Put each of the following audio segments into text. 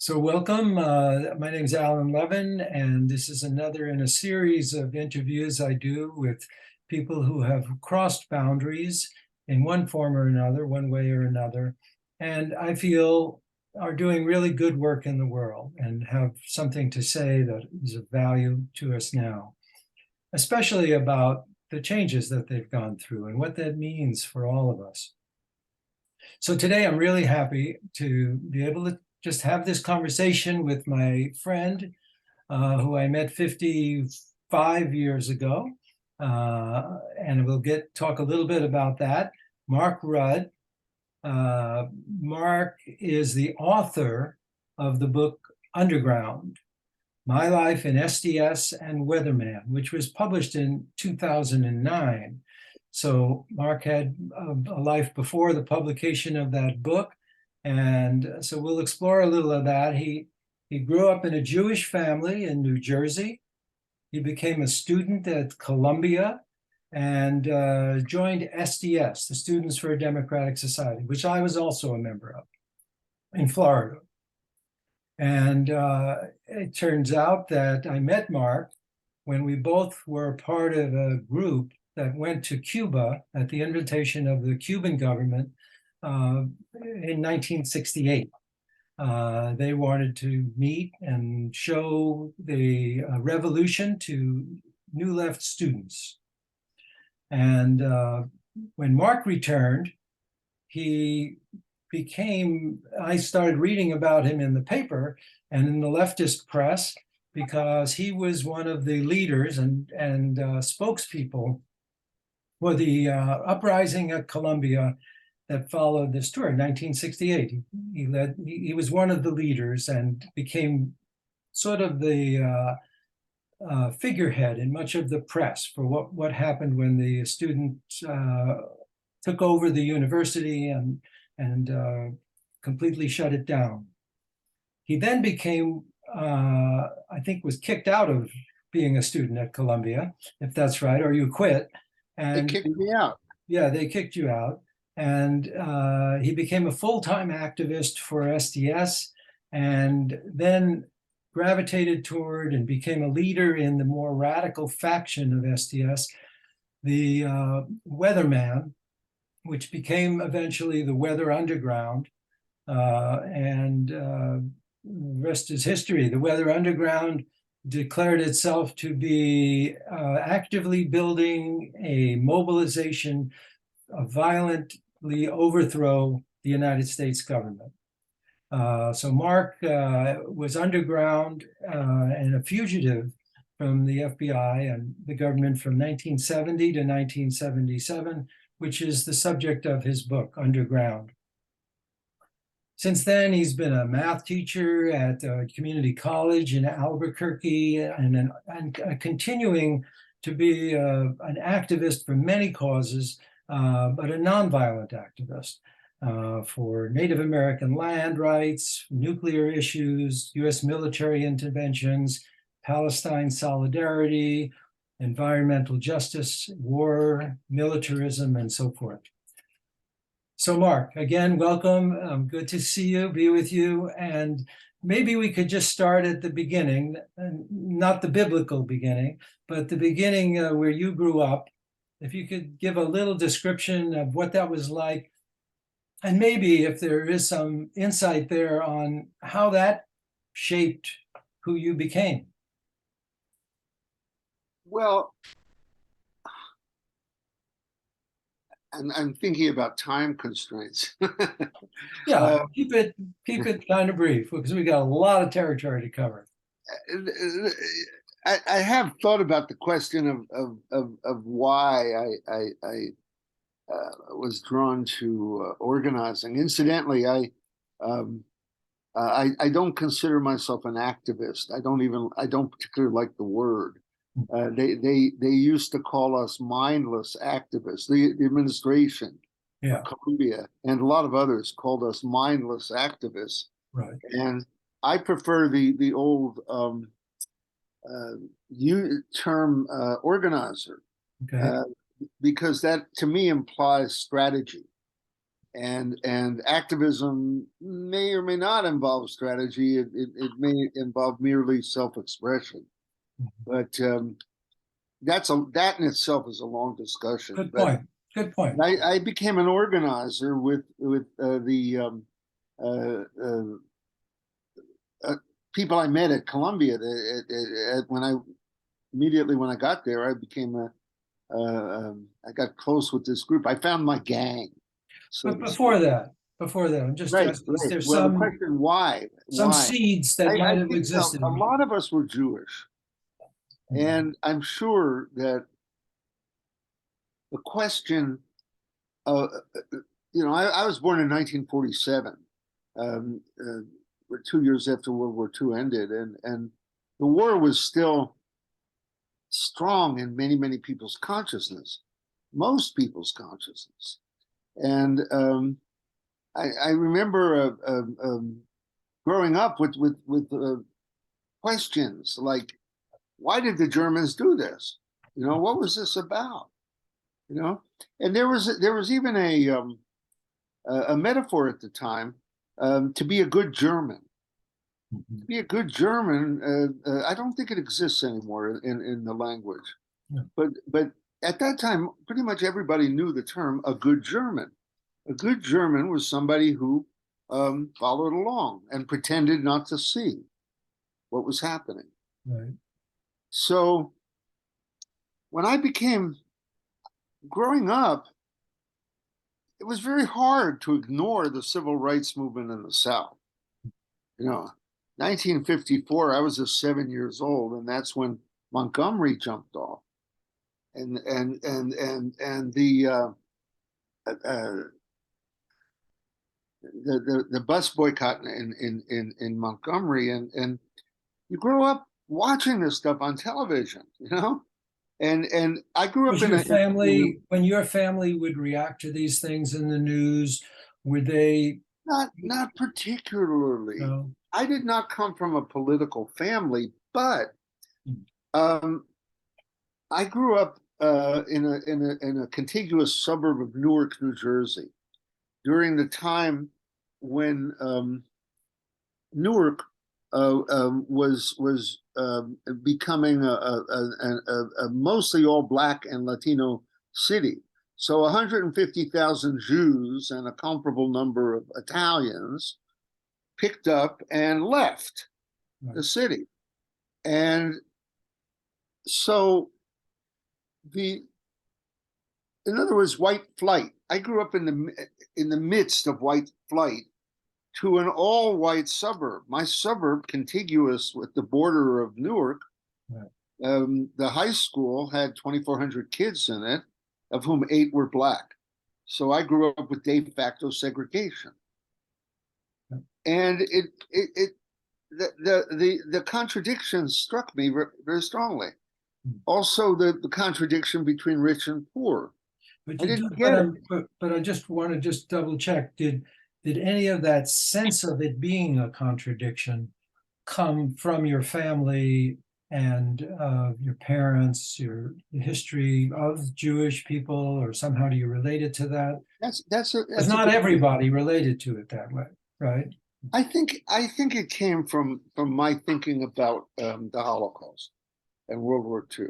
So welcome. My name is Alan Levin, and this is another in a series of interviews I do with people who have crossed boundaries in one form or another, one way or another, and I feel are doing really good work in the world and have something to say that is of value to us now, especially about the changes that they've gone through and what that means for all of us. So today I'm really happy to be able to just have this conversation with my friend who I met 55 years ago. And we'll talk a little bit about that. Mark Rudd. Mark is the author of the book Underground, My Life in SDS and Weatherman, which was published in 2009. So Mark had a life before the publication of that book. And so we'll explore a little of that. He grew up in a Jewish family in New Jersey. He became a student at Columbia and joined SDS, the Students for a Democratic Society, which I was also a member of in Florida. And it turns out that I met Mark when we both were part of a group that went to Cuba at the invitation of the Cuban government in 1968. They wanted to meet and show the revolution to New Left students. And when Mark returned, I started reading about him in the paper and in the leftist press because he was one of the leaders and spokespeople for the uprising at Columbia that followed this tour in 1968. He was one of the leaders and became sort of the figurehead in much of the press for what happened when the students took over the university and completely shut it down. He then became, I think, was kicked out of being a student at Columbia, if that's right, or you quit. And they kicked me out. Yeah, they kicked you out. And he became a full-time activist for SDS and then gravitated toward and became a leader in the more radical faction of SDS, the Weatherman, which became eventually the Weather Underground. The rest is history. The Weather Underground declared itself to be actively building a mobilization violently overthrow the United States government. So Mark was underground and a fugitive from the FBI and the government from 1970 to 1977, which is the subject of his book, Underground. Since then, he's been a math teacher at a community college in Albuquerque and continuing to be an activist for many causes, but a nonviolent activist for Native American land rights, nuclear issues, U.S. military interventions, Palestine solidarity, environmental justice, war, militarism, and so forth. So Mark, again, welcome. Good to see you, be with you. And maybe we could just start at the beginning, not the biblical beginning, but the beginning where you grew up. If you could give a little description of what that was like, and maybe if there is some insight there on how that shaped who you became. Well, I'm thinking about time constraints. Yeah, keep it kind of brief because we got a lot of territory to cover. I have thought about the question of why I was drawn to organizing. Incidentally, I don't consider myself an activist. I don't particularly like the word. They used to call us mindless activists. The administration, Yeah, Columbia, and a lot of others called us mindless activists. right. And I prefer the old term organizer, Okay. because that to me implies strategy. and activism may or may not involve strategy. It may involve merely self-expression, but that in itself is a long discussion. Good But point. Good point. I became an organizer with the uh, uh, uh, people I met at Columbia. When I immediately when I got there, I became I got close with this group. I found my gang, so But to speak. before that, I'm just Right, asking, is right. there Well, the question why? some Why? seeds that I might have think existed? a lot of us were Jewish, Mhm. and I'm sure that the question, uh, I was born in 1947, 2 years after World War II ended, and the war was still strong in many people's consciousness, most people's consciousness, and I remember growing up with questions like, why did the Germans do this? What was this about? And there was even a metaphor at the time, to be a good German. To Mhm. be a good German, I don't think it exists anymore in the language. Yeah. But at that time, pretty much everybody knew the term a good German. A good German was somebody who followed along and pretended not to see what was happening. Right. So when I became growing up, it was very hard to ignore the civil rights movement in the South. You know, 1954, I was just 7 years old, and that's when Montgomery jumped off, and uh, the bus boycott in Montgomery, and you grow up watching this stuff on television. And I grew up Was in your a family, when your family would react to these things in the news, would they, not particularly. no? I did not come from a political family, but um, I grew up in a contiguous suburb of Newark, New Jersey, during the time when Newark was becoming a mostly all Black and Latino city. So 150,000 Jews and a comparable number of Italians picked up and left the Right. city. And so the in other words, white flight. I grew up in the midst of white flight to an all-white suburb. My suburb, contiguous with the border of Newark, Right. the high school had 2,400 kids in it, of whom 8 were Black. So I grew up with de facto segregation, and the contradiction struck me very strongly. Also, the contradiction between rich and poor. But I you didn't did, but get it. but I just want to just double check. Did any of that sense of it being a contradiction come from your family and your parents, your history of Jewish people, or somehow do you relate it to that? Because That's a not good question. everybody related to it that way, right? I think it came from my thinking about the Holocaust and World War II,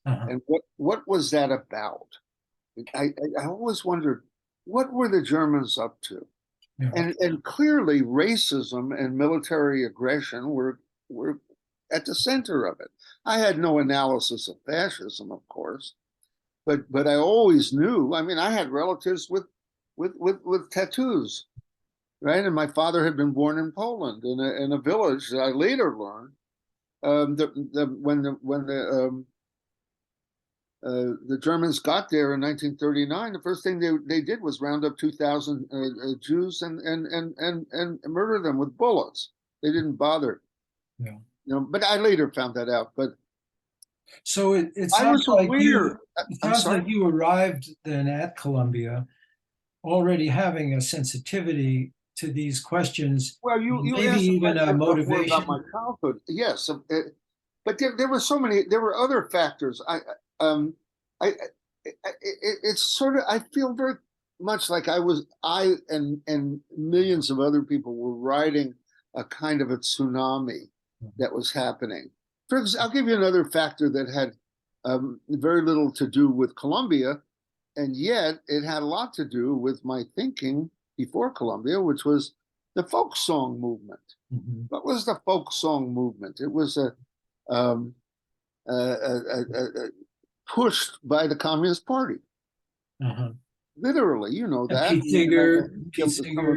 Uh-huh. and what was that about? I always wondered, what were the Germans up to? Yeah. And clearly racism and military aggression were at the center of it. I had no analysis of fascism, of course, but I always knew. I mean, I had relatives with tattoos, right? And my father had been born in Poland in a village that I later learned, when the Germans got there in 1939, the first thing they did was round up 2,000 Jews and murder them with bullets. They didn't bother, Yeah. But I later found that out. But So it I sounds was like aware. it I'm sounds sorry. like you arrived then at Columbia already having a sensitivity to these questions, Well, you maybe asked a even a question before about motivation. my childhood. Yes, but there were so many. There were other factors. Um, I it's sort of. I feel very much like I and millions of other people were riding a kind of a tsunami that was happening. I'll give you another factor that had very little to do with Columbia, and yet it had a lot to do with my thinking before Columbia, which was the folk song movement. Mhm. What was the folk song movement? It was um, pushed by the Communist Party. Uh-huh. Literally, you know And that. Pete Some of Seeger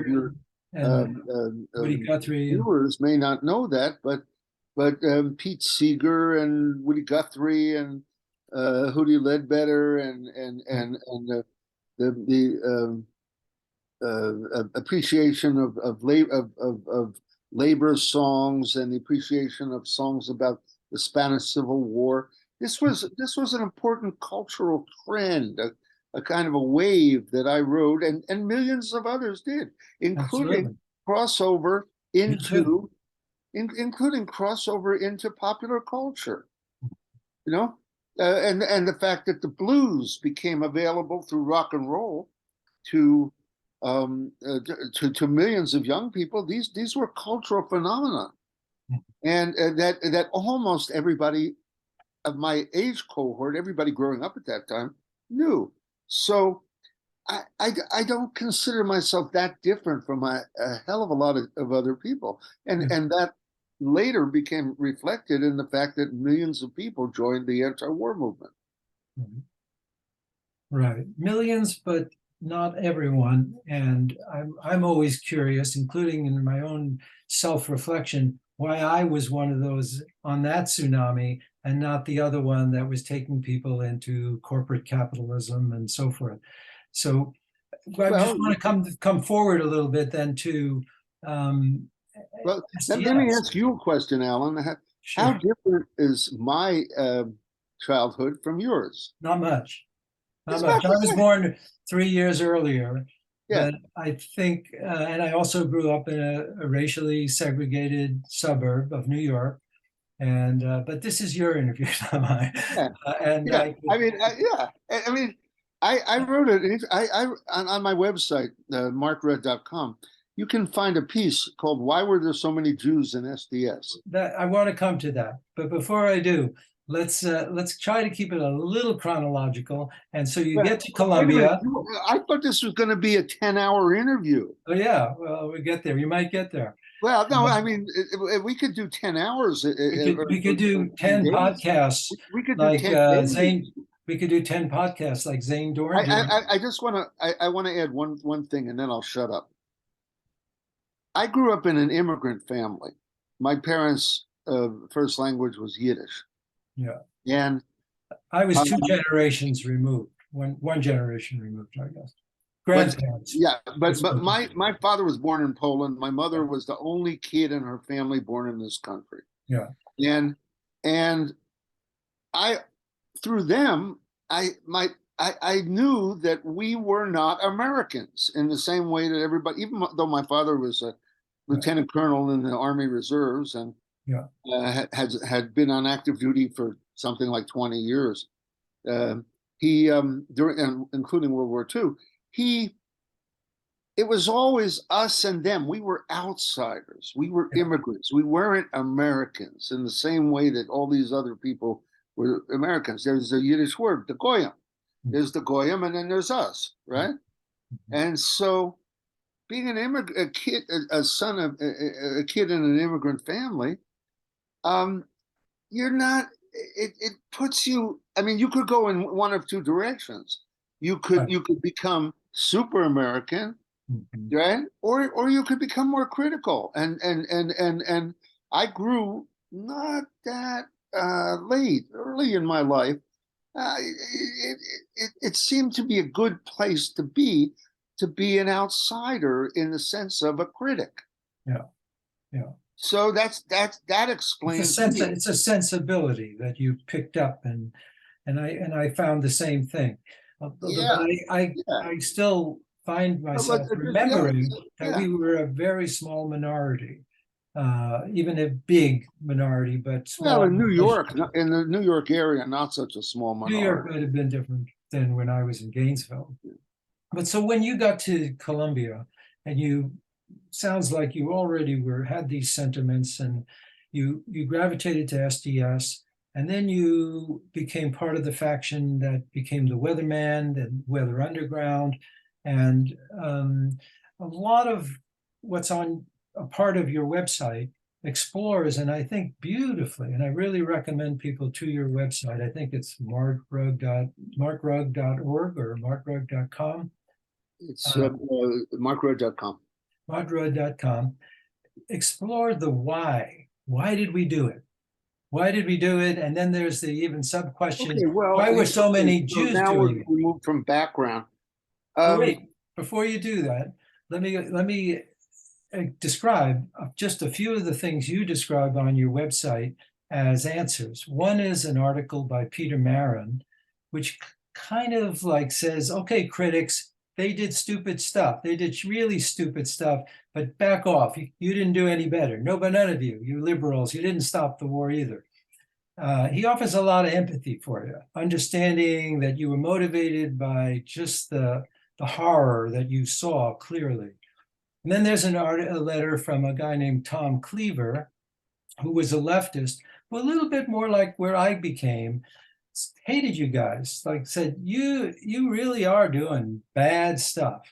your and Woody Guthrie and viewers may not know that, but Pete Seeger and Woody Guthrie and Hootie Ledbetter and the appreciation of labor songs and the appreciation of songs about the Spanish Civil War. This was an important cultural trend, a kind of a wave that I rode, and millions of others did, including absolutely. crossover Me too. into including crossover into popular culture. You know, and the fact that the blues became available through rock and roll to to millions of young people. These were cultural phenomena, and that almost everybody of my age cohort, everybody growing up at that time, knew. So I don't consider myself that different from a hell of a lot of other people, Yeah. and that later became reflected in the fact that millions of people joined the anti-war movement. Mhm. Right. Millions, but not everyone. And I'm always curious, including in my own self-reflection, why I was one of those on that tsunami and not the other one that was taking people into corporate capitalism and so forth. So I just Well, want to come forward a little bit then to um, well, let me SDS. ask you a question, Alan. How Sure. different is my childhood from yours? Not much. Not It's much. about I the was same. born 3 years earlier, Yeah, but I think, and I also grew up in a racially segregated suburb of New York. And but this is your interview, not mine. yeah, And yeah. I I could, mean, yeah. I mean, I wrote it. On my website, markred.com. You can find a piece called "Why Were There So Many Jews in SDS?" that I want to come to that. But before I do, let's try to keep it a little chronological. And so you Well, get to wait a minute. Columbia. I thought this was going to be a 10-hour interview. Oh yeah, well we get there. You might get there. Well, no, I Um, mean, we could do 10 hours we could do or 10 10 days. podcasts We could do like 10 days. Zane. We could do 10 podcasts like Zane Dorn did. I just want to I want to add one thing and then I'll shut up. I grew up in an immigrant family. My parents' first language was Yiddish, Yeah. and I was two um, generations removed, one generation removed, I guess. but Grandparents. yeah, They but spoke. my father was born in Poland. My mother was the only kid in her family born in this country, Yeah. and and I through them I knew that we were not Americans in the same way that everybody, even though my father was a Yeah. lieutenant colonel in the Army Reserves and Yeah. had been on active duty for something like 20 years. He during and including World War II, he it was always us and them. We were outsiders. We were Yeah. immigrants. We weren't Americans in the same way that all these other people were Americans. There's a Yiddish word, the goyim. There's the goyim, and then there's us, right? And so, being an immigrant, a kid, a son of a kid in an immigrant family, um, you're not. It puts you. I mean, you could go in one of two directions. Right. You could become super American, Mhm. right? Or you could become more critical. And I grew not that late, early in my life. It seemed to be a good place to be an outsider in the sense of a critic. Yeah. Yeah. So that explains me. It's a sensibility that you picked up, and I found the same thing. But Yeah, yeah. I still find But myself yeah, remembering that yeah. we were a very small minority, even a big minority, but Well, small. in New York, in the New York area, not such a small New York minority. might have been different than when I was in Gainesville. But so when you got to Columbia, and you sounds like you already had these sentiments, and you gravitated to SDS, and then you became part of the faction that became the Weatherman and Weather Underground, and a lot of what's on a part of your website explores, and I think beautifully, and I really recommend people to your website. I think it's markrug.org or markrug.com. It's markrug.com. Markrug.com. Explore the why. Why did we do it? Why did we do it? And then there's the even sub question, Okay, well, why were so many so Jews now doing it? we moved from background. Oh, wait, before you do that, let me describe just a few of the things you describe on your website as answers. One is an article by Peter Marin, which kind of like says, okay, critics, they did stupid stuff. They did really stupid stuff, but back off. You didn't do any better. No, but none of you, you liberals, you didn't stop the war either. He offers a lot of empathy for you, understanding that you were motivated by just the horror that you saw clearly. And then there's a letter from a guy named Tom Cleaver, who was a leftist, who a little bit more like where I became, hated you guys, like said, you really are doing bad stuff.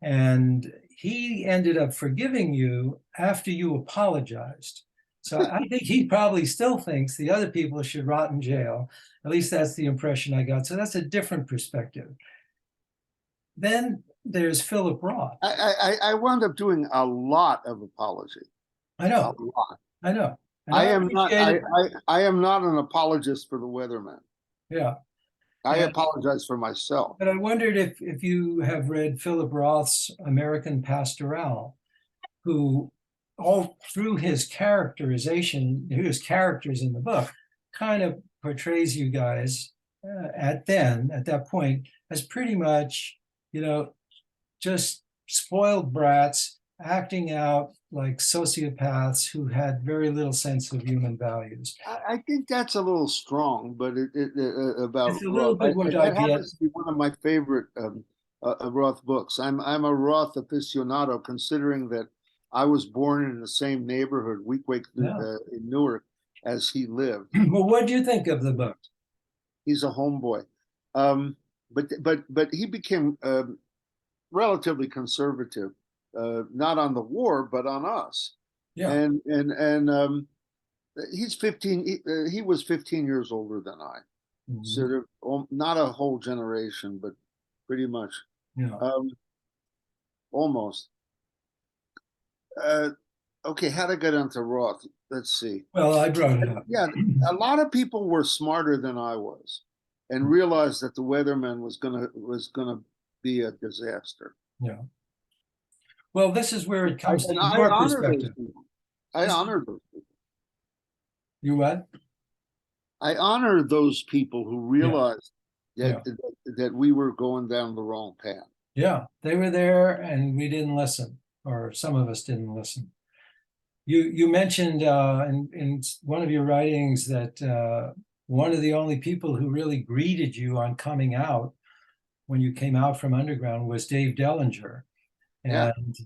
And he ended up forgiving you after you apologized. So I think he probably still thinks the other people should rot in jail. At least that's the impression I got. So that's a different perspective. Then there's Philip Roth. I wound up doing a lot of apology. I A know, lot. I know. And I I am not. appreciate it. I am not an apologist for the weatherman. Yeah. I And, apologize for myself. but I wondered if you have read Philip Roth's American Pastoral, who all through his characterization, his characters in the book, kind of portrays you guys at that point as pretty much, you know, just spoiled brats acting out like sociopaths who had very little sense of human values. I think that's a little strong, but about It's a little Roth. bit what I That get. happens to be one of my favorite Roth books. I'm a Roth aficionado, considering that I was born in the same neighborhood, Weequahic, Yeah. in Newark, as he lived. Well, what do you think of the book? He's a homeboy, but he became relatively conservative, not on the war, but on us. Yeah. And he's 15. He was 15 years older than I, sort of not a whole generation, but pretty much, Yeah. almost. Okay, how to get into Roth? Let's see. Well, I brought it up. Yeah, a lot of people were smarter than I was, and realized that the weatherman was gonna be a disaster. Yeah. Well, this is where it comes to And I your honor those perspective. people. I honor those people. You what? I honor those people who realized Yeah. that we were going down the wrong path. Yeah. They were there and we didn't listen, or some of us didn't listen. You mentioned in one of your writings that one of the only people who really greeted you on coming out when you came out from underground was Dave Dellinger. Yeah. And,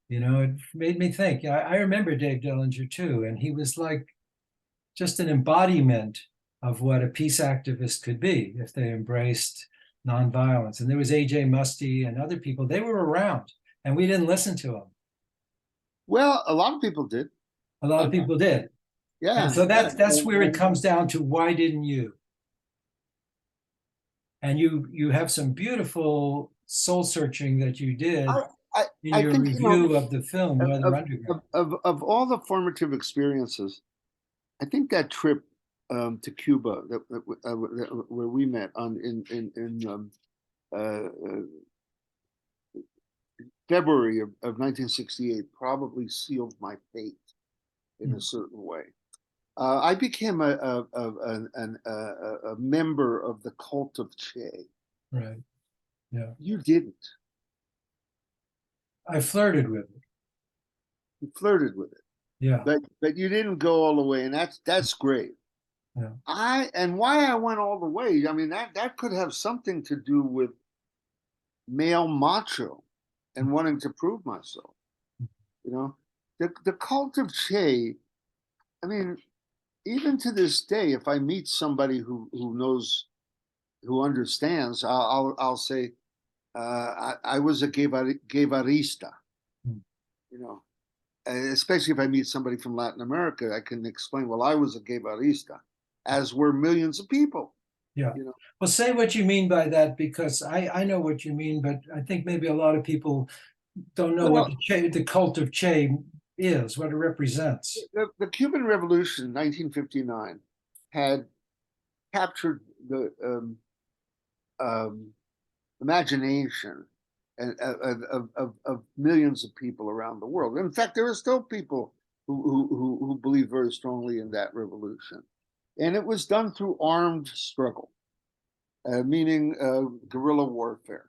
you know, it made me think. I remember Dave Dellinger too. And he was like just an embodiment of what a peace activist could be if they embraced nonviolence. And there was A.J. Musty and other people. They were around and we didn't listen to them. Well, a lot of people did. A lot of people did. And Yeah, so yeah. that's where it comes down to, why didn't you? And you have some beautiful soul searching that you did I, I, in I your think, review of the film Weather Underground. of all the formative experiences, I think that trip to Cuba where we met in February of 1968 probably sealed my fate in a certain way. I became a member of the cult of Che. Right. Yeah. You didn't. I flirted with it. You flirted with it, Yeah. but you didn't go all the way, and that's great. Yeah. And why I went all the way. I mean, that could have something to do with male macho and wanting to prove myself. You know, the cult of Che. I mean, even to this day, if I meet somebody who knows, who understands, I'll say I was a Guevarista. Mm. You know, especially if I meet somebody from Latin America, I can explain. Well, I was a Guevarista, as were millions of people. Yeah. You know, Well, say what you mean by that, because I know what you mean, but I think maybe a lot of people don't know what well, the cult of Che is, what it represents. the Cuban Revolution, 1959, had captured the um, imagination of millions of people around the world. In fact, there are still people who believe very strongly in that revolution. And it was done through armed struggle, meaning guerrilla warfare.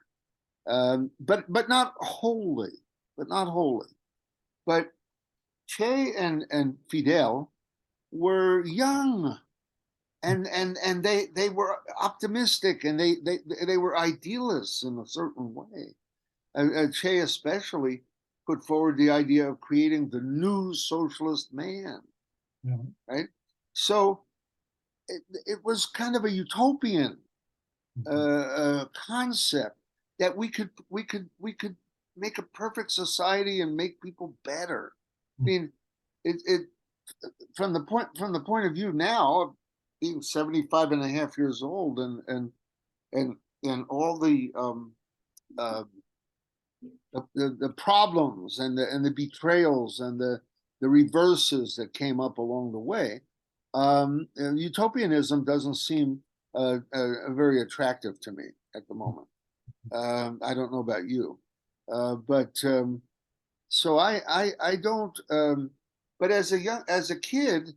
But not wholly, but not wholly. But Che and Fidel were young, and they were optimistic, and they were idealists in a certain way. Che especially put forward the idea of creating the new socialist man, Yeah. right? So it was kind of a utopian concept that we could make a perfect society and make people better. I mean, it from the point of view now of being 75 and a half years old, and and all uh, the problems and the betrayals and the reverses that came up along the way, utopianism doesn't seem very attractive to me at the moment. I don't know about you, but so I don't. But as a kid,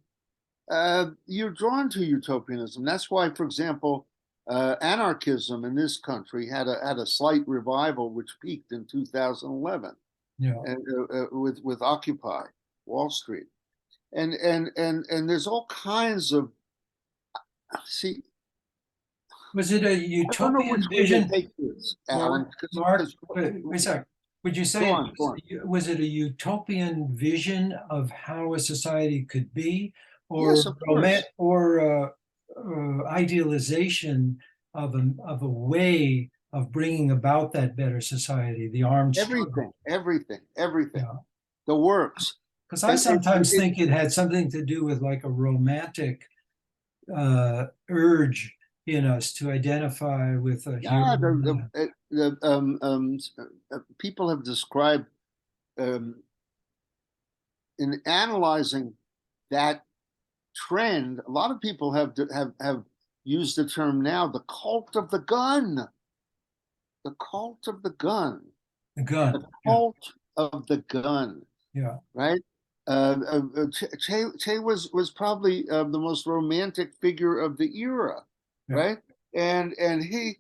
you're drawn to utopianism. That's why, for example, anarchism in this country had a slight revival, which peaked in 2011, Yeah. with Occupy Wall Street, and there's all kinds of, see. Was it a I don't know which utopian way to vision, take this, Alan. Mark? Because Wait a sec. Would you go say on, go on. was it a utopian vision of how a society could be, or Yes, of course. idealization of a way of bringing about that better society, the armed struggle? Everything. Yeah. The works. Because I sometimes It think it had something to do with like a romantic urge in us to identify with a hero. Yeah, people have described, um, in analyzing that trend. A lot of people have used the term now, the cult of the gun, the cult of the gun, The the gun. Yeah. cult of the gun. Yeah. Right? Che was probably the most romantic figure of the era, Yeah. right? And he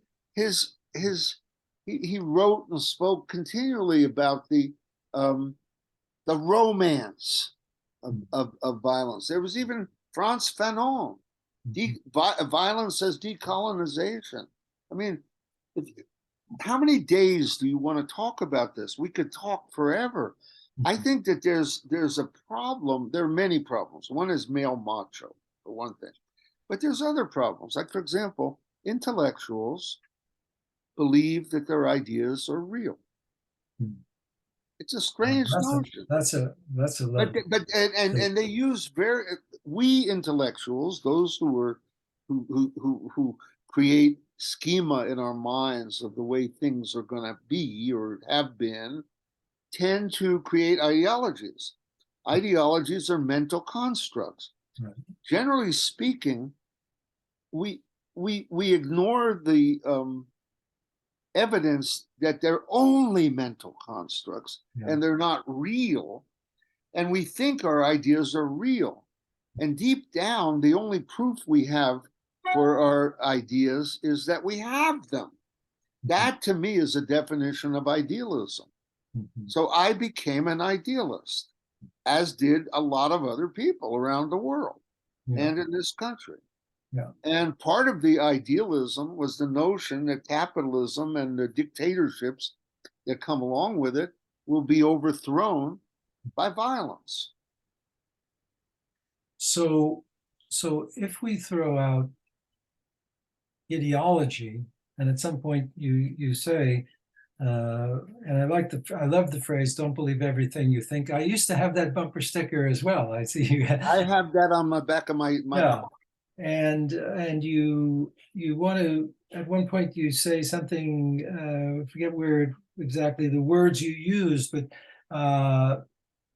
wrote and spoke continually about the romance of violence. There was even Frantz Fanon, violence as decolonization. I mean, if, how many days do you want to talk about this? We could talk forever. I think that there's a problem. There are many problems. One is male macho, for one thing, but there's other problems. Like, for example, intellectuals believe that their ideas are real. It's a strange notion. That's a But level. and they use we intellectuals, those who create schema in our minds of the way things are going to be or have been, tend to create ideologies. Ideologies are mental constructs. Right. Generally speaking, we we ignore the evidence that they're only mental constructs, Yeah. and they're not real, and we think our ideas are real. And deep down, the only proof we have for our ideas is that we have them. That to me is a definition of idealism. So I became an idealist, as did a lot of other people around the world, Yeah. and in this country. Yeah. And part of the idealism was the notion that capitalism and the dictatorships that come along with it will be overthrown by violence. So, if we throw out ideology, and at some point you say, and I love the phrase, "Don't believe everything you think." I used to have that bumper sticker as well. I see you. I have that on my back of my Yeah, car. and you want to, at one point you say something, I forget where exactly the words you use, but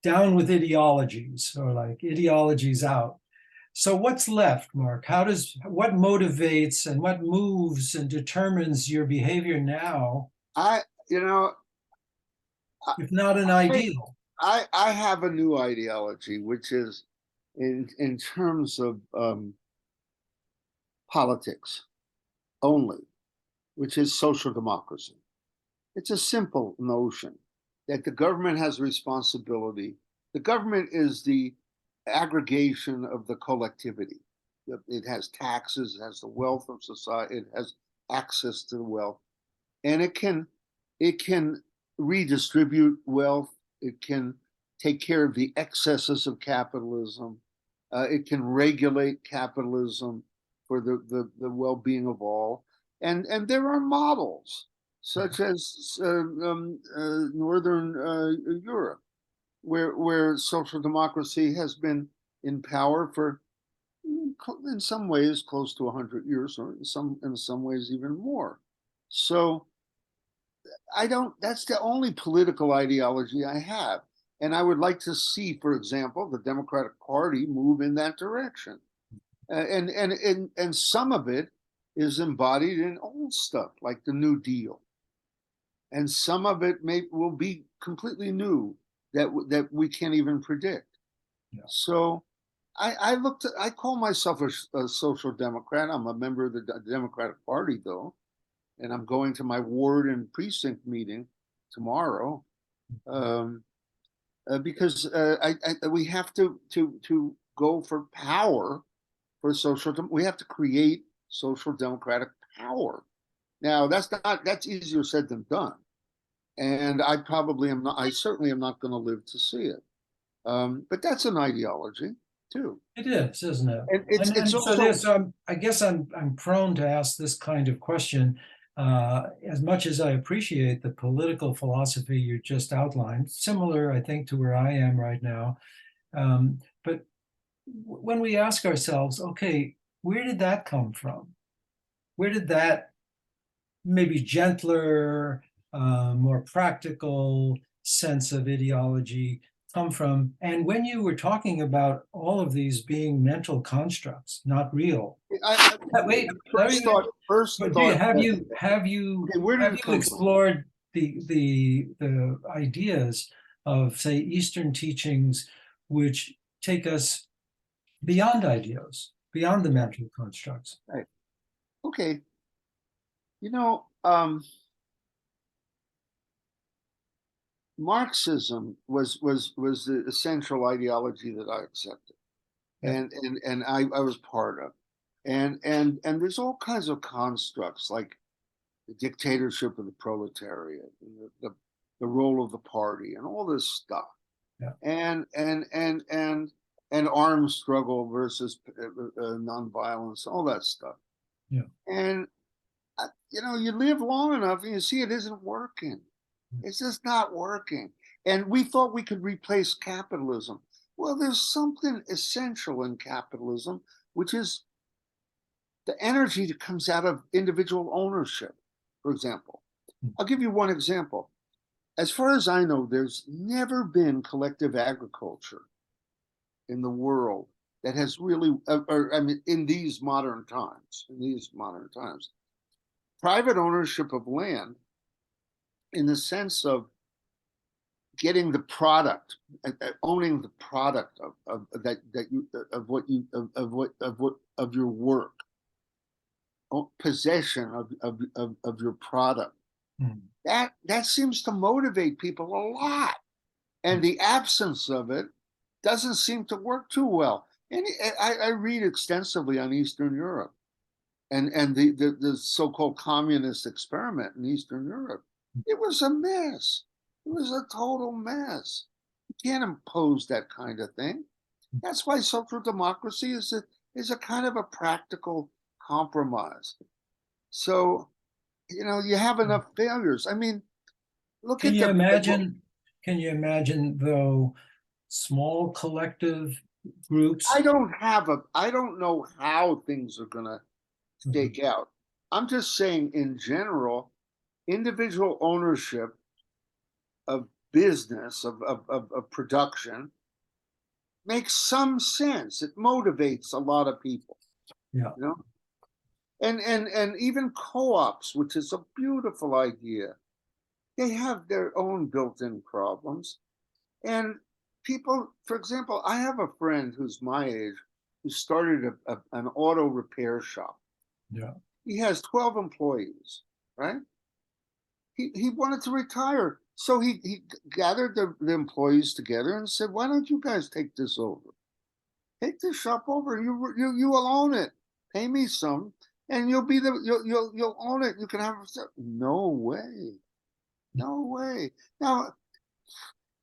down with ideologies, or like ideologies out. So what's left, Mark? What motivates and what moves and determines your behavior now, I, you know, if not an I, ideal? I have a new ideology, which is in terms of politics only, which is social democracy. It's a simple notion that the government has responsibility. The government is the aggregation of the collectivity. It has taxes, it has the wealth of society, it has access to the wealth, and it can redistribute wealth. It can take care of the excesses of capitalism. It can regulate capitalism for the well-being of all. And there are models such as Northern Europe, where social democracy has been in power for, in some ways, close to 100 years, or in some ways even more. So I don't. That's the only political ideology I have, and I would like to see, for example, the Democratic Party move in that direction. And some of it is embodied in old stuff like the New Deal, and some of it will be completely new that we can't even predict. Yeah. So I call myself a social democrat. I'm a member of the Democratic Party, though, and I'm going to my ward and precinct meeting tomorrow, um, because we have to go for power for we have to create social democratic power. Now that's easier said than done, and I probably am not. I certainly am not going to live to see it. But that's an ideology too, It is, isn't it? and it's And so also there's, I guess I'm prone to ask this kind of question. As much as I appreciate the political philosophy you just outlined, similar, I think, to where I am right now. But when we ask ourselves, okay, where did that come from? Where did that maybe gentler, more practical sense of ideology come from? And when you were talking about all of these being mental constructs, not real, wait, let first me. thought first But thought have that, you okay, where did it come from? explored the ideas of, say, Eastern teachings, which take us beyond ideas, beyond the mental constructs? Right. Okay, you know, Marxism was the essential ideology that I accepted, Yeah. and I was part of, and there's all kinds of constructs like the dictatorship of the proletariat, and the role of the party, and all this stuff, Yeah. and armed struggle versus nonviolence, all that stuff, Yeah. and you live long enough and you see it isn't working. It's just not working. And we thought we could replace capitalism. Well, there's something essential in capitalism, which is the energy that comes out of individual ownership, for example. I'll give you one example. As far as I know, there's never been collective agriculture in the world that has really, or I mean, in these modern times, private ownership of land in the sense of getting the product, owning the product of that you of what you of what of your work, possession of your product. Mm. That seems to motivate people a lot, and the absence of it doesn't seem to work too well. And I read extensively on Eastern Europe and the so-called communist experiment in Eastern Europe. It was a mess. It was a total mess. You can't impose that kind of thing. That's why social democracy is a kind of a practical compromise. So, you have enough failures. I mean, look Can at you the imagine, can you imagine though, small collective groups? I don't know how things are gonna Mhm. stake out. I'm just saying in general, individual ownership of business, of production makes some sense. It motivates a lot of people, Yeah, you know? And even co-ops, which is a beautiful idea, they have their own built-in problems. And people, for example, I have a friend who's my age who started an auto repair shop. yeah, He has 12 employees, right? He wanted to retire. So he gathered the employees together and said, why don't you guys take this over? Take this shop over. You will own it. Pay me some, and you'll own it. You can have it. No way. No way. Now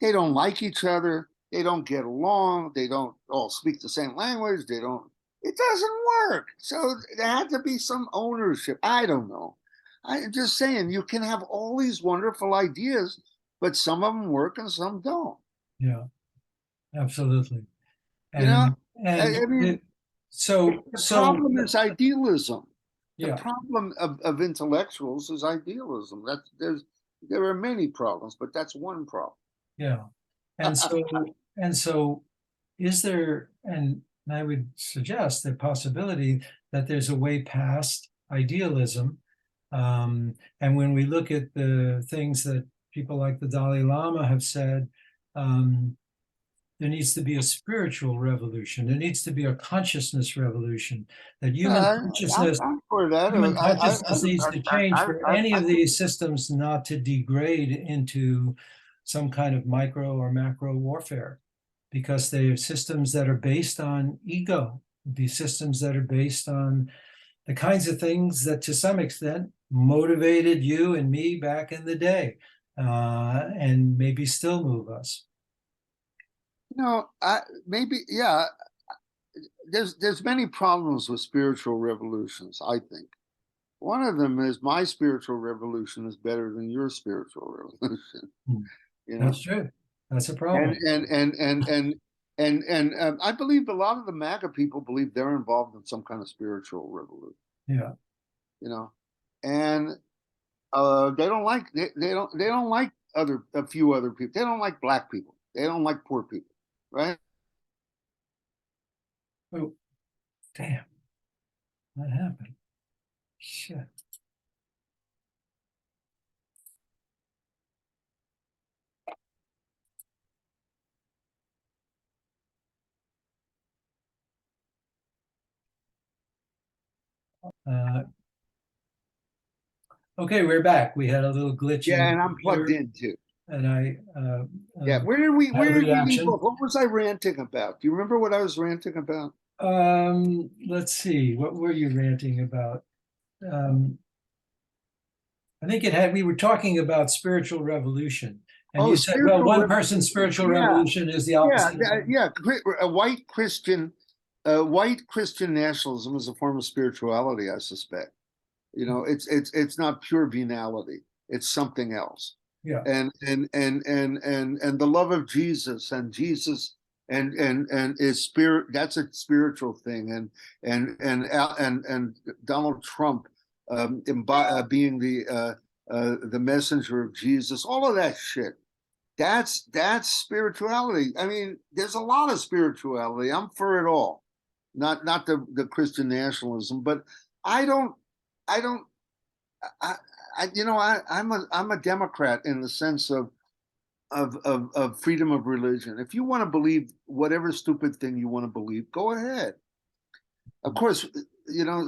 they don't like each other. They don't get along. They don't all speak the same language. They don't. It doesn't work. So there had to be some ownership. I don't know. I'm just saying you can have all these wonderful ideas, but some of them work and some don't. yeah, absolutely. You know, And I mean, it, so the so problem is idealism. The yeah, problem of intellectuals is idealism. There are many problems, but that's one problem. yeah. And so is there, and I would suggest the possibility that there's a way past idealism. And when we look at the things that people like the Dalai Lama have said, um, there needs to be a spiritual revolution. There needs to be a consciousness revolution. That Uh, I'm for that. human consciousness needs to change for any of these systems not to degrade into some kind of micro or macro warfare, because they're systems that are based on ego, these systems that are based on the kinds of things that to some extent motivated you and me back in the day, and maybe still move us. Maybe yeah. There's many problems with spiritual revolutions. I think one of them is my spiritual revolution is better than your spiritual revolution. Hmm. You That's know, true. That's a and problem. and and and and I believe a lot of the MAGA people believe they're involved in some kind of spiritual revolution. Yeah. You know, and they don't like a few other people. They don't like black people. They don't like poor people, right? Oh, damn. What happened? Shit. Uh, okay, we're back. We had a little glitch in Yeah, the and I'm plugged computer, in too. and I Yeah, had a where did we leave reaction. off? What was I ranting about? Do you remember what I was ranting about? Let's see. What were you ranting about? Um, I think we were talking about spiritual revolution. And Oh, you said, well, spiritual one person's revolution. spiritual Yeah, revolution is the opposite of mine. yeah. White Christian nationalism is a form of spirituality, I suspect. It's not pure venality. It's something else. Yeah. And the love of Jesus and Jesus and is spirit. That's a spiritual thing. And Donald Trump being the messenger of Jesus. All of that shit. That's spirituality. I mean, there's a lot of spirituality. I'm for it all, not the Christian nationalism, but I don't I don't I, I'm a Democrat in the sense of freedom of religion. If you want to believe whatever stupid thing you want to believe, go ahead. Of course, you know.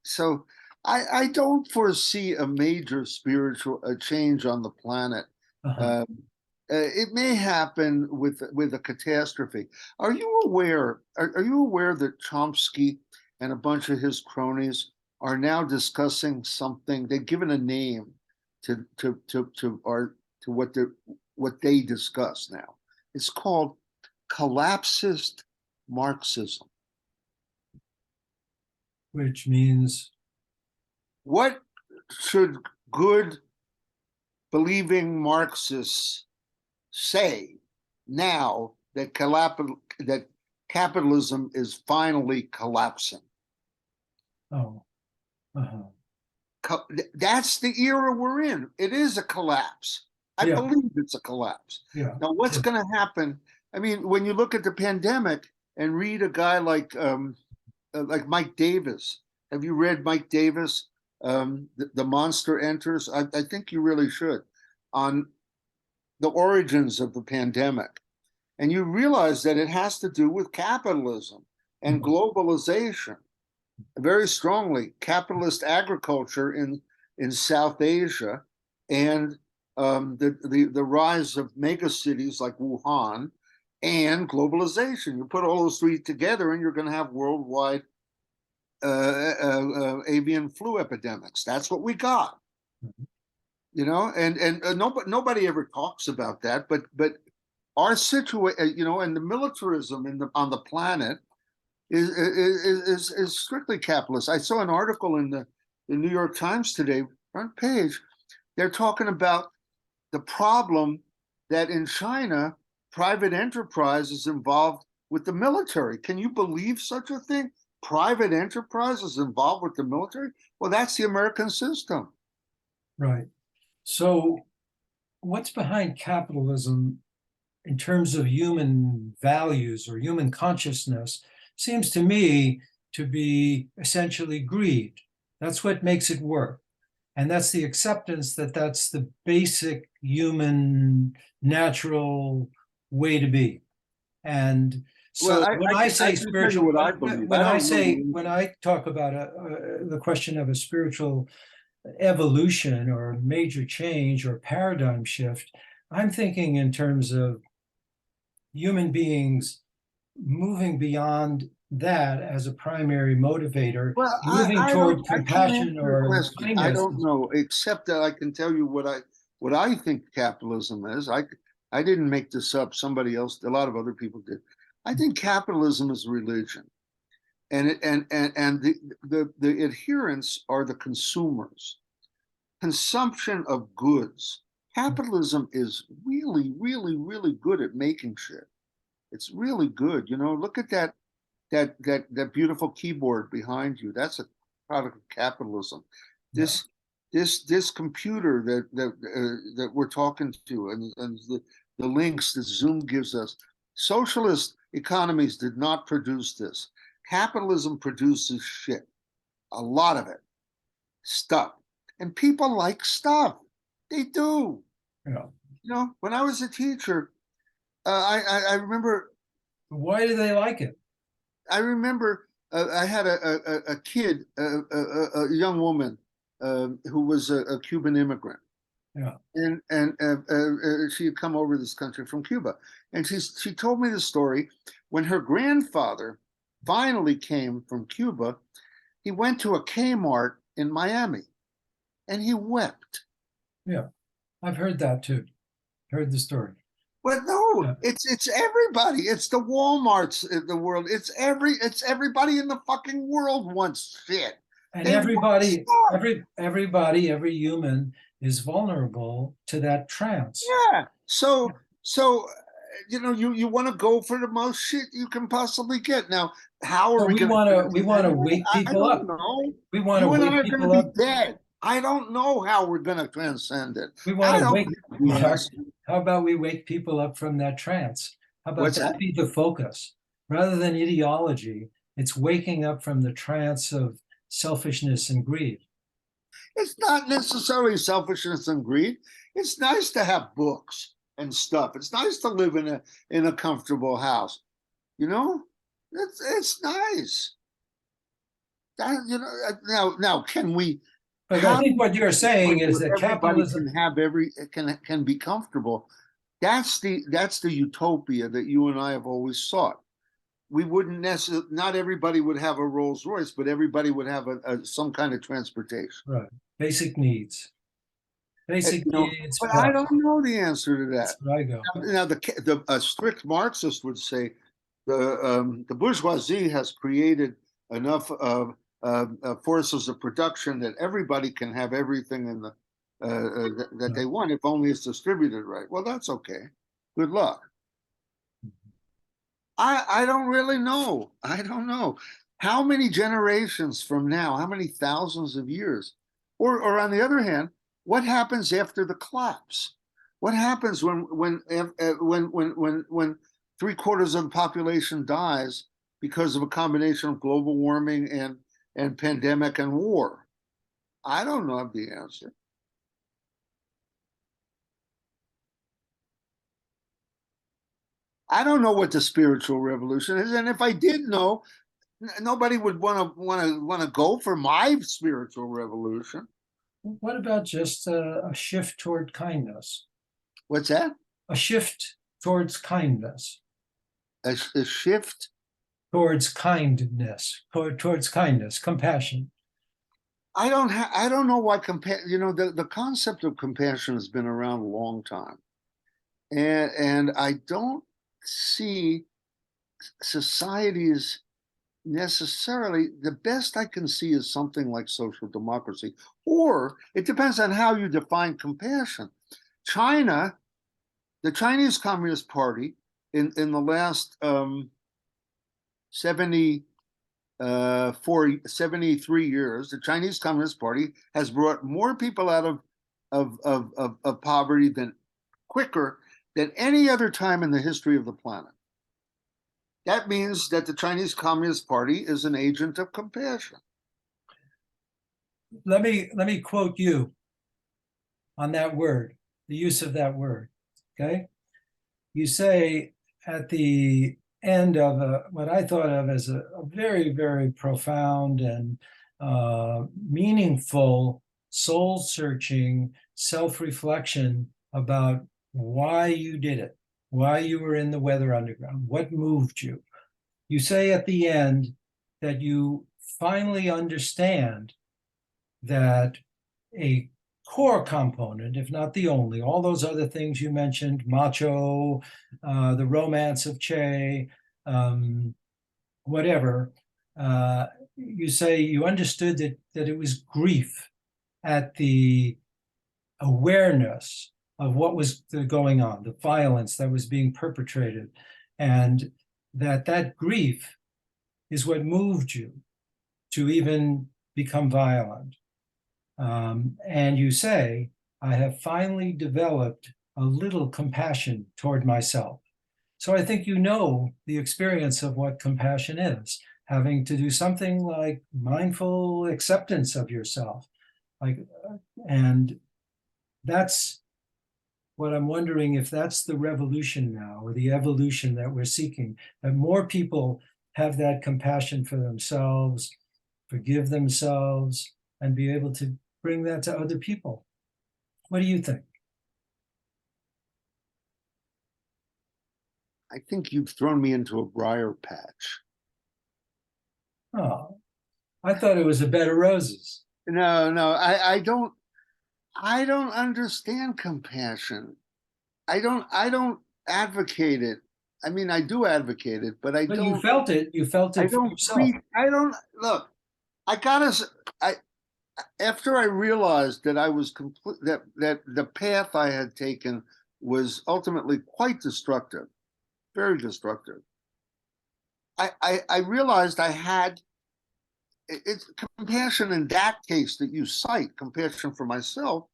So I don't foresee a major spiritual change on the planet. Uh-huh. Uh, it may happen with a catastrophe. Are you aware? Are you aware that Chomsky and a bunch of his cronies are now discussing something? They've given a name to what they discuss now. It's called collapsist Marxism. Which means, What should good believing Marxists say now that capitalism is finally collapsing? oh, That's the era we're in. It is a collapse. I yeah, believe it's a collapse. yeah, Now, what's going to happen? I mean, when you look at the pandemic and read a guy like Mike Davis, have you read Mike Davis? The Monster Enters. I think you really should, on the origins of the pandemic. And you realize that it has to do with capitalism and mhm, globalization, very strongly capitalist agriculture in South Asia, and the rise of mega cities like Wuhan, and globalization. You put all those three together, and you're going to have worldwide avian flu epidemics. That's what we got, mhm. and nobody ever talks about that, but our situation, and the militarism on the planet is strictly capitalist. I saw an article in the New York Times today, front page. They're talking about the problem that in China, private enterprise is involved with the military. Can you believe such a thing? Private enterprise is involved with the military? Well, that's the American system. Right. So what's behind capitalism in terms of human values or human consciousness seems to me to be essentially greed. That's what makes it work. And that's the acceptance that that's the basic human natural way to be. And Well, so when I I say can tell you spiritual, what I believe. when I I don't say, know. when I talk about the question of a spiritual evolution or major change or paradigm shift, I'm thinking in terms of human beings moving beyond that as a primary motivator, Well, moving toward I can't answer compassion your or question. I kindness. don't know, except that I can tell you what I think capitalism is. I didn't make this up. Somebody else, a lot of other people did. I think capitalism is religion, and the adherents are the consumers. Consumption of goods. Capitalism is really, really, really good at making shit. It's really good. Look at that beautiful keyboard behind you. That's a product of capitalism. Yeah, This this computer that we're talking to, and the links that Zoom gives us. Socialist economies did not produce this. Capitalism produces shit, a lot of it, stuff, and people like stuff. They do. yeah. When I was a teacher, I remember Why do they like it? I had a kid, a young woman who was a Cuban immigrant, Yeah, and she had come over to this country from Cuba, and she told me the story when her grandfather finally came from Cuba. He went to a Kmart in Miami, and he wept. yeah. I've heard that too. Heard the story. But no, Yeah. it's everybody. It's the WalMarts in the world. It's everybody in the fucking world wants shit. And They want stuff. every human is vulnerable to that trance. Yeah. So you want to go for the most shit you can possibly get. Now, how are So we going to we transcend want to it? wake I people don't up. know. We want to You and I wake are going to people be up. dead. I don't know how we're going to transcend it. We want I to don't wake, have the Mark. answer. How about we wake people up from that trance? How about What's that that? be the focus? Rather than ideology, it's waking up from the trance of selfishness and greed. It's not necessarily selfishness and greed. It's nice to have books and stuff. It's nice to live in a comfortable house. You know, it's nice. Now can we? But I How do think we what get you're to the saying point is where that everybody capitalism, can have can be comfortable? That's the utopia that you and I have always sought. We wouldn't necessarily, not everybody would have a Rolls Royce, but everybody would have some kind of transportation. Right. Basic needs. Basic needs But I plus. don't know the answer to That's that. where I go. Now, the a strict Marxist would say the bourgeoisie has created enough forces of production that everybody can have everything in the that they want if only it's distributed right. Well, that's okay. Good luck. I don't really know. I don't know how many generations from now, how many thousands of years, or on the other hand, what happens after the collapse? What happens when 3/4 of the population dies because of a combination of global warming and pandemic and war? I don't know the answer. I don't know what the spiritual revolution is, and if I did know, nobody would want to go for my spiritual revolution. What about just a shift toward kindness? What's that? A shift towards kindness, A shift? towards kindness, towards kindness, compassion. I don't know why the concept of compassion has been around a long time. And I don't see societies necessarily. The best I can see is something like social democracy, or it depends on how you define compassion. China, the Chinese Communist Party, in the last 73 years, the Chinese Communist Party has brought more people out of poverty than quicker than any other time in the history of the planet. That means that the Chinese Communist Party is an agent of compassion. Let me quote you on that word, the use of that word. Okay. You say at the end of what I thought of as a very, very profound and meaningful, soul-searching self-reflection about why you did it, why you were in the Weather Underground, what moved you. You say at the end that you finally understand that a core component, if not the only, all those other things you mentioned, macho, the romance of Che, whatever, you say you understood that it was grief at the awareness of what was going on, the violence that was being perpetrated, and that grief is what moved you to even become violent. And you say, I have finally developed a little compassion toward myself. So I think you know the experience of what compassion is, having to do something like mindful acceptance of yourself. And that's what I'm wondering, if that's the revolution now, or the evolution that we're seeking, that more people have that compassion for themselves, forgive themselves, and be able to bring that to other people. What do you think? I think you've thrown me into a briar patch. Oh, I thought it was a bed of roses. No, I don't understand compassion. I don't advocate it. I mean, I do advocate it, but But you felt it. You felt I it for don't yourself. I don't look. I gotta. I After I realized that I was complete that the path I had taken was ultimately quite destructive, very destructive. I realized I had it's compassion in that case that you cite, compassion for myself,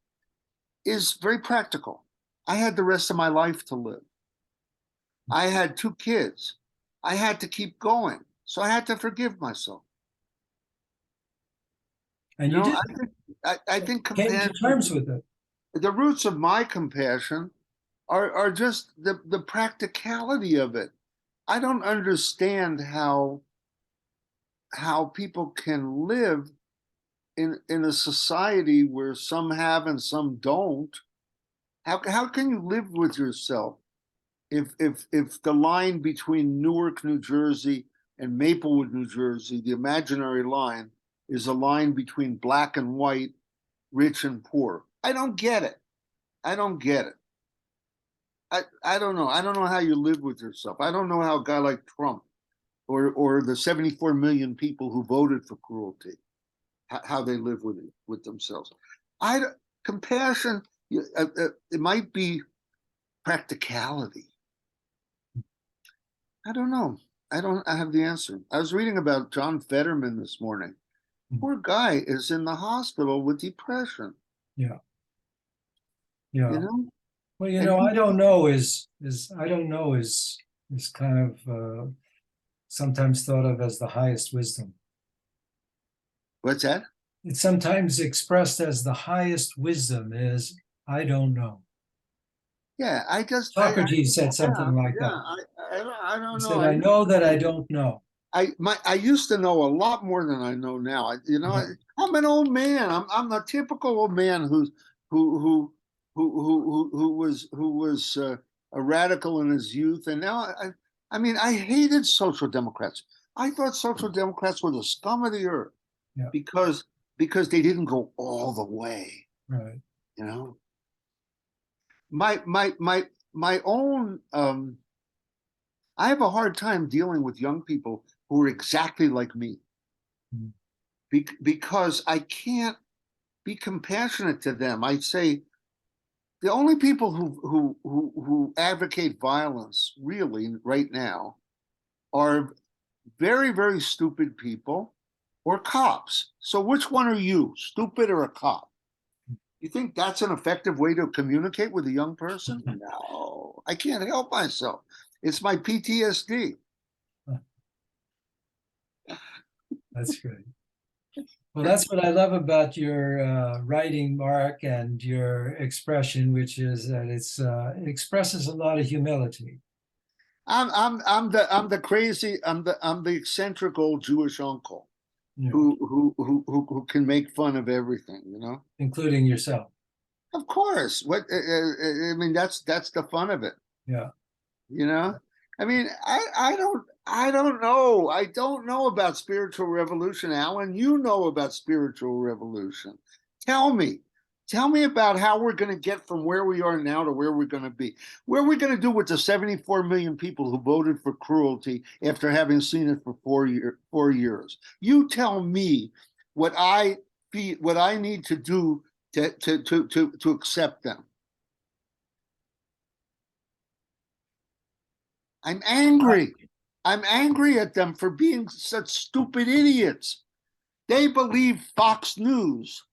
is very practical. I had the rest of my life to live. I had 2 kids. I had to keep going. So I had to forgive myself. And you did. I think Came to compassion, terms with it. the roots of my compassion are just the practicality of it. I don't understand how people can live in a society where some have and some don't, How can you live with yourself if the line between Newark, New Jersey and Maplewood, New Jersey, the imaginary line, is a line between black and white, rich and poor? I don't get it. I don't get it. I don't know. I don't know how you live with yourself. I don't know how a guy like Trump or the 74 million people who voted for cruelty, how they live with themselves. I compassion. It might be practicality. I don't know. I don't. I have the answer. I was reading about John Fetterman this morning. Poor guy is in the hospital with depression. Yeah, You yeah. know, Well, you and know, he I don't know is I don't know is kind of sometimes thought of as the highest wisdom. what's that? It's sometimes expressed as the highest wisdom is I don't know. Yeah, Socrates said yeah, something like yeah. that. I He don't know. said, I know that I don't know. I used to know a lot more than I know now. Yeah, I'm an old man. I'm the typical old man who who who was a radical in his youth, and now I mean I hated social democrats. I thought social democrats were the scum of the earth yeah, because they didn't go all the way. right. You know, my own I have a hard time dealing with young people who are exactly like me Mm. because I can't be compassionate to them. I say the only people who advocate violence really right now are very stupid people or cops. So which one are you, stupid or a cop? You think that's an effective way to communicate with a young person? No, I can't help myself. It's my PTSD. That's great. Well, that's what I love about your writing, Mark, and your expression, which is that it expresses a lot of humility. I'm the crazy I'm the eccentric old Jewish uncle You know, who can make fun of everything, you know. including yourself. Of course, what I mean that's the fun of it, Yeah. you know. I mean, I don't know. I don't know about spiritual revolution, Alan. You know about spiritual revolution. Tell me. Tell me about how we're going to get from where we are now to where we're going to be. Where are we going to do with the 74 million people who voted for cruelty after having seen it for 4 years? You tell me what I feel, what I need to do to accept them. I'm angry. I'm angry at them for being such stupid idiots. They believe Fox News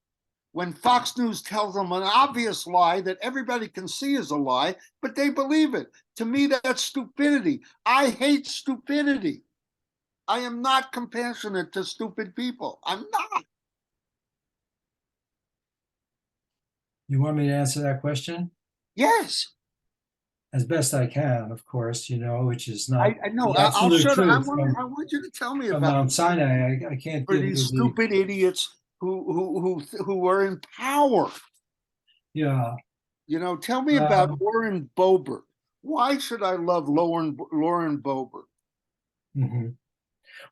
when Fox News tells them an obvious lie that everybody can see is a lie, but they believe it. To me, that's stupidity. I hate stupidity. I am not compassionate to stupid people. I'm not. You want me to answer that question? Yes. As best I can, of course, you know, which is not I know. the I'll absolute shut up. truth I want you to tell me from about Mount Sinai. I can't for give these you the, stupid idiots who are in power. yeah. You know, tell me about Um, Lauren Boebert. Why should I love Lauren Boebert? mhm.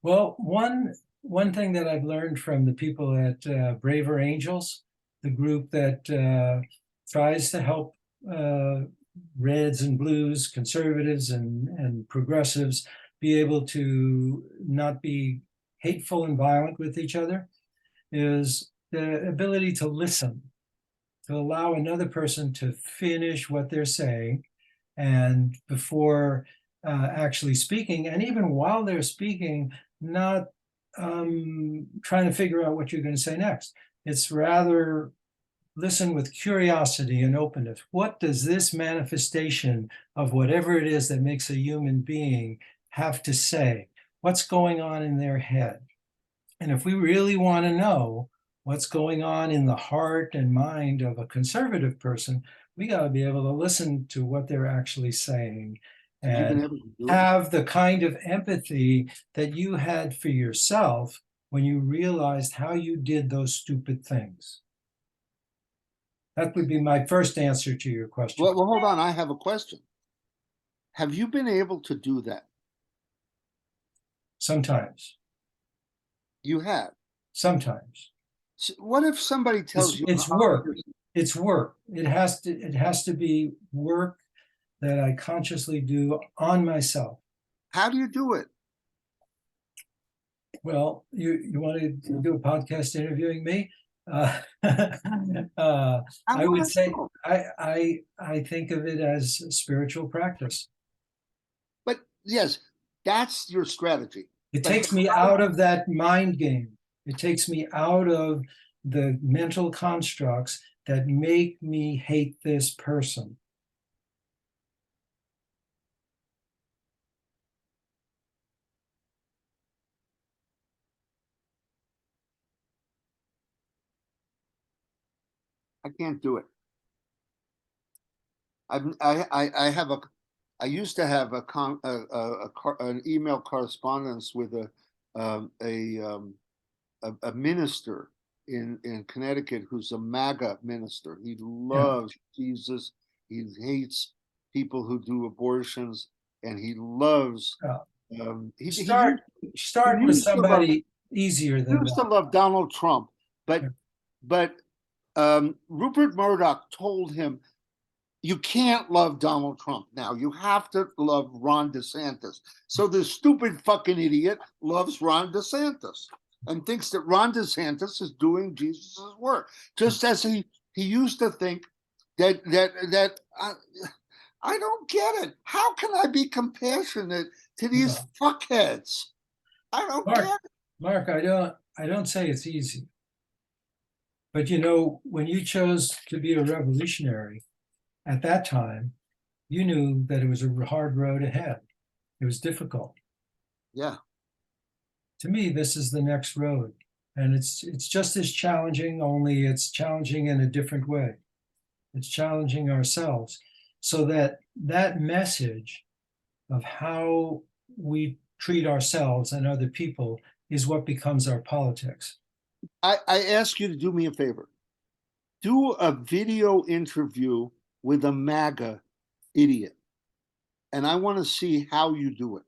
Well, one thing that I've learned from the people at Braver Angels, the group that tries to help uh, reds and blues, conservatives and progressives be able to not be hateful and violent with each other, is the ability to listen, to allow another person to finish what they're saying, and before actually speaking, and even while they're speaking, not trying to figure out what you're going to say next. It's rather listen with curiosity and openness. What does this manifestation of whatever it is that makes a human being have to say? What's going on in their head? And if we really want to know what's going on in the heart and mind of a conservative person, we got to be able to listen to what they're actually saying Have you been and able to do it? have the kind of empathy that you had for yourself when you realized how you did those stupid things. That would be my first answer to your question. Well, hold on. I have a question. Have you been able to do that? Sometimes, You have. sometimes. What if somebody tells you, It's work. It's work. It has to be work that I consciously do on myself. how do you do it? Well, you want to do a podcast interviewing me? I would say know. I think of it as a spiritual practice. But yes, that's your strategy. It But takes me out of that mind game. It takes me out of the mental constructs that make me hate this person. I can't do it. I have a I used to have an email correspondence with a minister in Connecticut who's a MAGA minister. He Yeah. loves Jesus. He hates people who do abortions, and he loves. Start He start with used to love somebody easier than used to that. love Donald Trump, but Rupert Murdoch told him, you can't love Donald Trump now. You have to love Ron DeSantis. So this stupid fucking idiot loves Ron DeSantis and thinks that Ron DeSantis is doing Jesus' work, just as he used to think that I don't get it. How can I be compassionate to these fuckheads? I don't get it. Mark, I don't say it's easy. But you know, when you chose to be a revolutionary at that time, you knew that it was a hard road ahead. It was difficult. Yeah. To me, this is the next road. And it's just as challenging, only it's challenging in a different way. It's challenging ourselves so that that message of how we treat ourselves and other people is what becomes our politics. I ask you to do me a favor. Do a video interview with a MAGA idiot. And I want to see how you do it.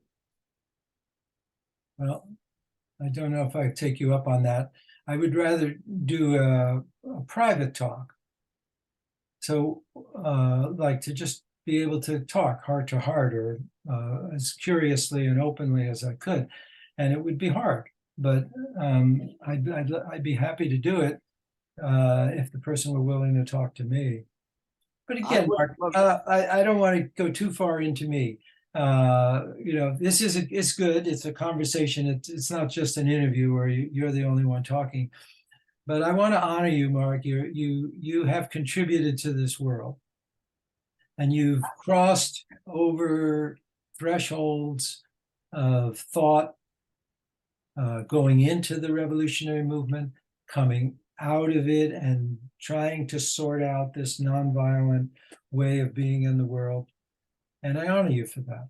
Well, I don't know if I take you up on that. I would rather do a private talk. So, like to just be able to talk heart to heart or as curiously and openly as I could. And it would be hard, but I'd be happy to do it if the person were willing to talk to me. But again, Mark, I don't want to go too far into me. You know, this is it's good. It's a conversation. It's not just an interview where you're the only one talking. But I want to honor you, Mark. You have contributed to this world, and you've crossed over thresholds of thought, going into the revolutionary movement, coming out of it, and trying to sort out this nonviolent way of being in the world. And I honor you for that.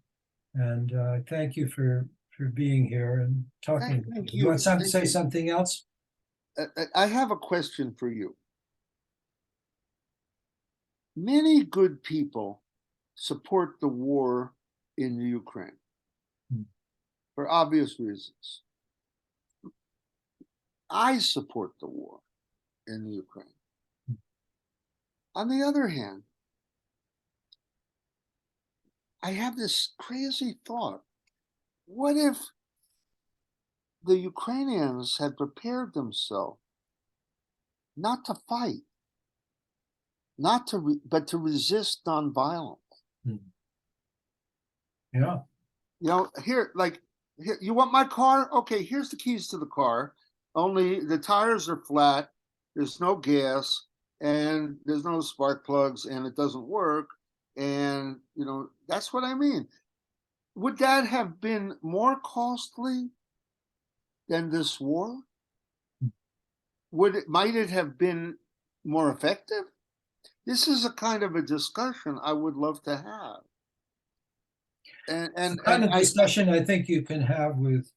And thank you for being here and talking. Thank You want to say you. something else? I have a question for you. Many good people support the war in Ukraine for obvious reasons. I support the war in Ukraine. On the other hand, I have this crazy thought. What if the Ukrainians had prepared themselves not to fight, but to resist nonviolently? Yeah. You know, here, you want my car? Okay, here's the keys to the car. Only the tires are flat, there's no gas, and there's no spark plugs, and it doesn't work. And, you know, that's what I mean. Would that have been more costly than this war? Might it have been more effective? This is a kind of a discussion I would love to have. And kind of discussion I think you can have with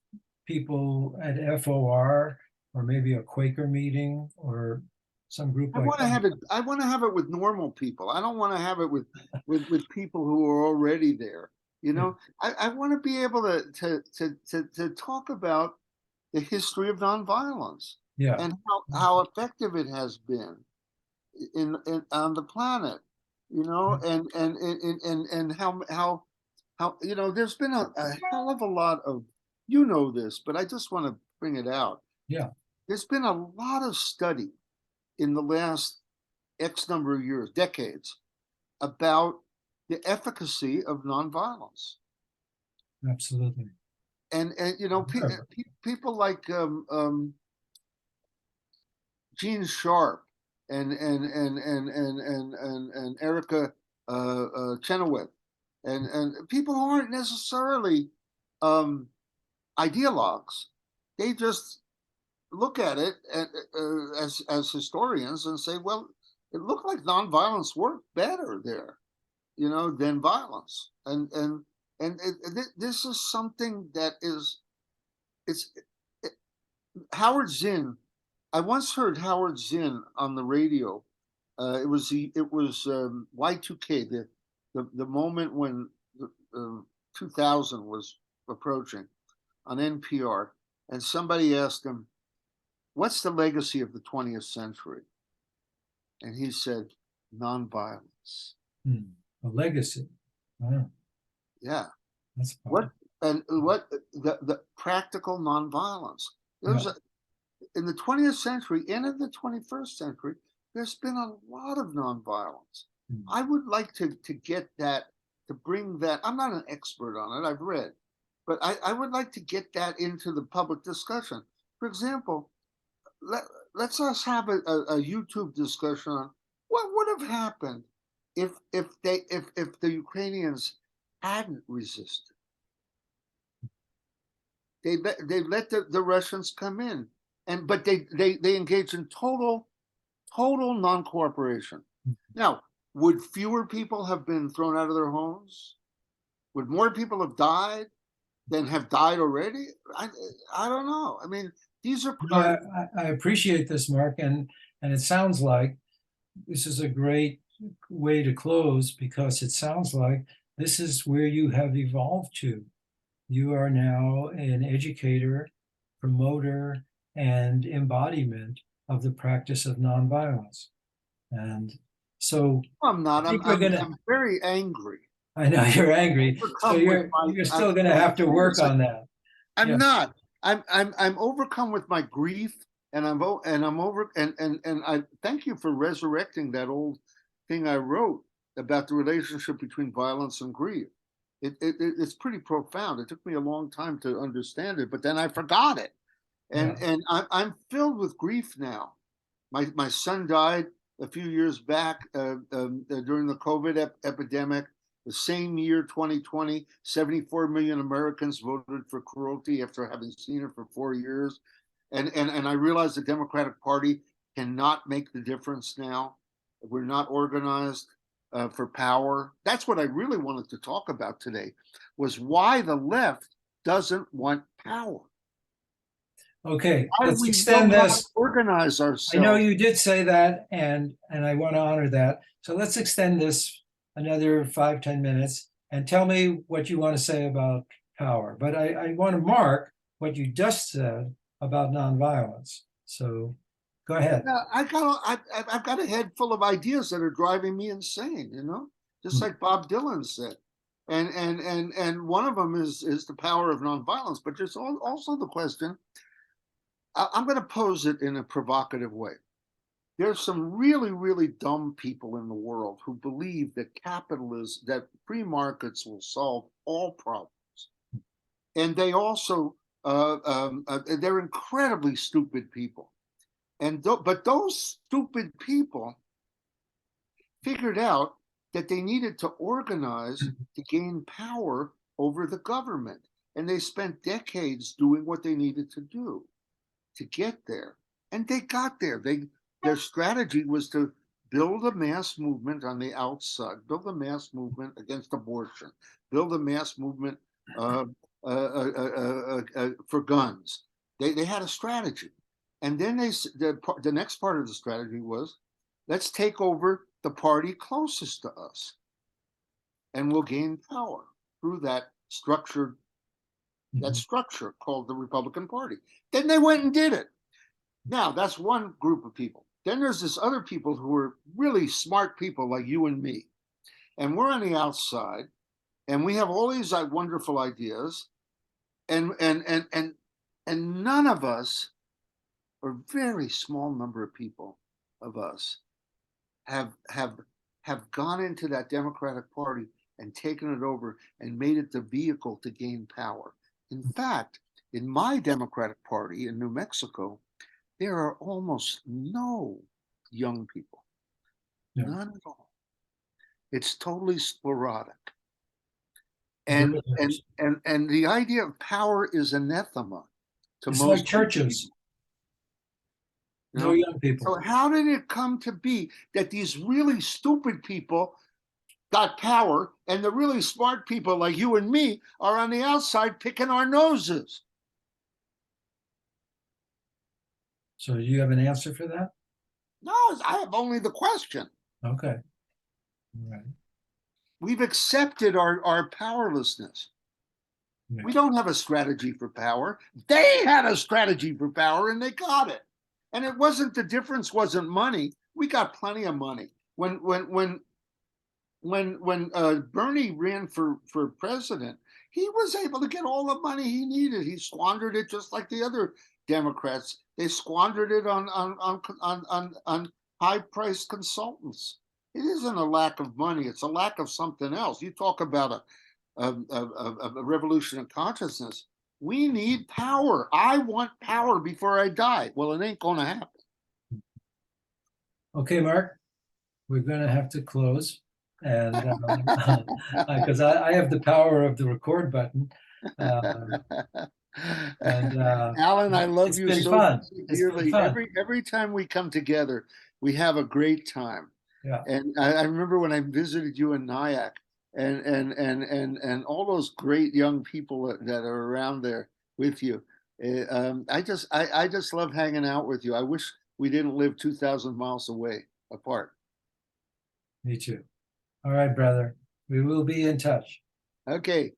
people at FOR or maybe a Quaker meeting or some group I like want to that. have it. I want to have it with normal people. I don't want to have it with people who are already there. You Yeah, know, I want to be able to talk about the history of nonviolence yeah, and how effective it has been in on the planet. You know, and how you know there's been a hell of a lot of, you know this, but I just want to bring it out. yeah, There's been a lot of study in the last X number of years, decades, about the efficacy of nonviolence. absolutely. And you know, Sure. people like Gene Sharp and Erica Chenoweth, and people who aren't necessarily um, ideologues. They just look at it as historians and say, well, it looked like nonviolence worked better there, you know, than violence. This is something that is it's it, Howard Zinn. I once heard Howard Zinn on the radio. It was Y2K, the moment when 2000 was approaching, on NPR, and somebody asked him, "What's the legacy of the 20th century?" And he said, "Nonviolence." Hmm. A legacy. Wow, Yeah. that's What fun. and what the practical nonviolence? Yeah. There's a, in the 20th century and in the 21st century, there's been a lot of nonviolence. Hmm. I would like to get that, to bring that. I'm not an expert on it, I've read, but I would like to get that into the public discussion. For example, let, let's us have a YouTube discussion on what would have happened if the Ukrainians hadn't resisted. They let the Russians come in, and but they engaged in total non-cooperation. Now, would fewer people have been thrown out of their homes? Would more people have died than have died already? I don't know. I mean, these No, are I appreciate this, Mark, and it sounds like this is a great way to close because it sounds like this is where you have evolved to. You are now an educator, promoter, and embodiment of the practice of nonviolence. And so I'm I not. think we're gonna, I'm very angry. I know you're angry, so Overcome with you're my. still gonna have to work Seriously, on that. I'm Yeah, not. I'm overcome with my grief, and I'm over and I thank you for resurrecting that old thing I wrote about the relationship between violence and grief. It's pretty profound. It took me a long time to understand it, but then I forgot it, yeah. and I'm filled with grief now. My son died a few years back during the COVID epidemic. The same year, 2020, 74 million Americans voted for cruelty after having seen it for 4 years. And I realized the Democratic Party cannot make the difference now. We're not organized for power. That's what I really wanted to talk about today, was why the left doesn't want power. Okay, Why let's we know extend how to this. organize I know ourselves. you did say that, and I want to honor that. So let's extend this another 5, 10 minutes and tell me what you want to say about power. But I want to mark what you just said about nonviolence. So go ahead. Yeah, I've got a head full of ideas that are driving me insane, you know, just Hmm. like Bob Dylan said. And one of them is the power of nonviolence, but there's also the question. I'm going to pose it in a provocative way. There's some really dumb people in the world who believe that capitalism, that free markets will solve all problems, and they also they're incredibly stupid people. But those stupid people figured out that they needed to organize to gain power over the government. And they spent decades doing what they needed to do to get there. And they got there. Their strategy was to build a mass movement on the outside, build a mass movement against abortion, build a mass movement for guns. They had a strategy. And then the next part of the strategy was, let's take over the party closest to us, and we'll gain power through that structure called the Republican Party. Then they went and did it. Now, that's one group of people. Then there's this other people who are really smart people like you and me. And we're on the outside, and we have all these wonderful ideas, and none of us, or a very small number of people of us, have gone into that Democratic Party and taken it over and made it the vehicle to gain power. In fact, in my Democratic Party in New Mexico, there are almost no young people, none at all. It's totally sclerotic. And the idea of power is anathema to It's most like churches. No young people. So how did it come to be that these really stupid people got power and the really smart people like you and me are on the outside picking our noses? So do you have an answer for that? No, I have only the question. Okay. All right. We've accepted our powerlessness. Yeah. We don't have a strategy for power. They had a strategy for power and they got it. And it wasn't, the difference wasn't money. We got plenty of money. When Bernie ran for president, he was able to get all the money he needed. He squandered it just like the other Democrats. They squandered it on high-priced consultants. It isn't a lack of money. It's a lack of something else. You talk about a revolution in consciousness. We need power. I want power before I die. Well, it ain't going to happen. Okay, Mark, we're going to have to close. And because I have the power of the record button. Alan, I love you so fun. dearly. Every time we come together, we have a great time. Yeah. And I remember when I visited you in Nyack, and all those great young people that are around there with you. I just love hanging out with you. I wish we didn't live 2,000 miles away apart. Me too. All right, brother. We will be in touch. Okay.